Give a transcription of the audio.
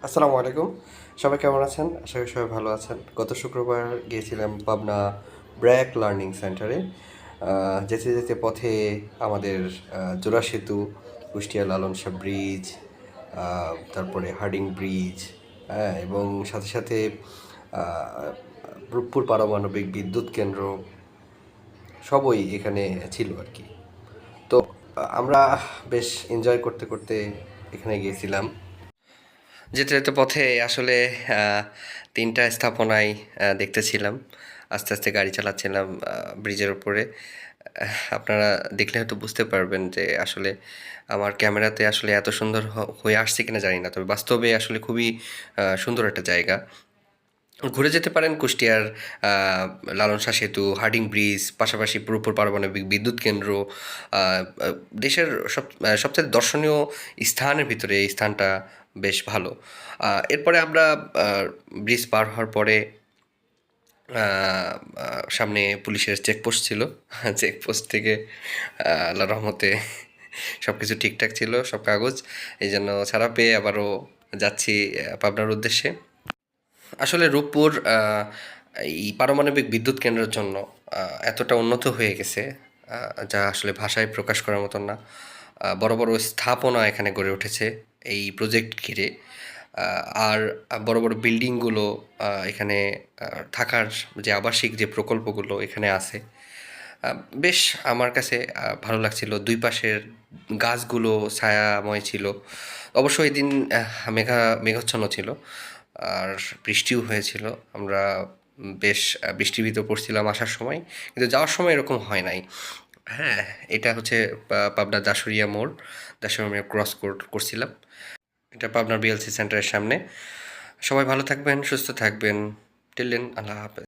আসসালামু আলাইকুম। সবাই কেমন আছেন? আশা করি সবাই ভালো আছেন। গত শুক্রবার গিয়েছিলাম পাবনা ব্র্যাক লার্নিং সেন্টারে। যেতে যেতে পথে আমাদের জোড়া সেতু, কুষ্টিয়া লালন শাহ ব্রিজ, তারপরে হার্ডিং ব্রিজ, হ্যাঁ, এবং সাথে সাথে রূপপুর পারমাণবিক বিদ্যুৎ কেন্দ্র সবই এখানে ছিল আর কি। তো আমরা বেশ এনজয় করতে করতে এখানে গিয়েছিলাম। যেতে যেতে পথে আসলে আহ, তিনটা স্থাপনায় দেখতেছিলাম। আস্তে আস্তে গাড়ি চালাচ্ছিলাম ব্রিজের উপরে। আপনারা দেখলে হয়তো বুঝতে পারবেন যে আসলে আমার ক্যামেরাতে আসলে এত সুন্দর হয়ে আসছে কিনা জানি না, তবে বাস্তবে আসলে খুবই সুন্দর একটা জায়গা। ঘুরে যেতে পারেন কুষ্টিয়ার লালন শাহ সেতু, হার্ডিং ব্রিজ, পাশাপাশি পুরোপুর পারমাণবিক বিদ্যুৎ কেন্দ্র। দেশের সবচেয়ে দর্শনীয় স্থানের ভিতরে এই স্থানটা বেশ ভালো। এরপরে আমরা ব্রিজ পার হওয়ার পরে সামনে পুলিশের চেকপোস্ট ছিল। চেকপোস্ট থেকে আল্লাহর রহমতে সব কিছু ঠিকঠাক ছিল, সব কাগজ। এই জন্য ছাড়া পেয়ে আবারও যাচ্ছি পাবনার উদ্দেশ্যে। আসলে রূপপুর এই পারমাণবিক বিদ্যুৎ কেন্দ্রের জন্য এতটা উন্নত হয়ে গেছে, যা আসলে ভাষায় প্রকাশ করার মতন না। বড় বড় স্থাপনা এখানে গড়ে উঠেছে এই প্রজেক্ট ঘিরে। আর বড় বড় বিল্ডিংগুলো, এখানে থাকার যে আবাসিক যে প্রকল্পগুলো এখানে আছে, বেশ আমার কাছে ভালো লাগছিল। দুই পাশের গাছগুলো ছায়াময় ছিল। অবশ্য এই দিন মেঘাচ্ছন্ন ছিল, আর বৃষ্টিও হয়েছিল। আমরা বেশ বৃষ্টির ভিতর পড়ছিলাম আসার সময়, কিন্তু যাওয়ার সময় এরকম হয় নাই। হ্যাঁ, এটা হচ্ছে পাবনা দাসুরিয়া মোড়। দাসুরিয়া মোড় ক্রস করছিলাম। এটা পাবনার বিএলসি সেন্টারের সামনে। সবাই ভালো থাকবেন, সুস্থ থাকবেন। টিল দেন, আল্লাহ হাফেজ।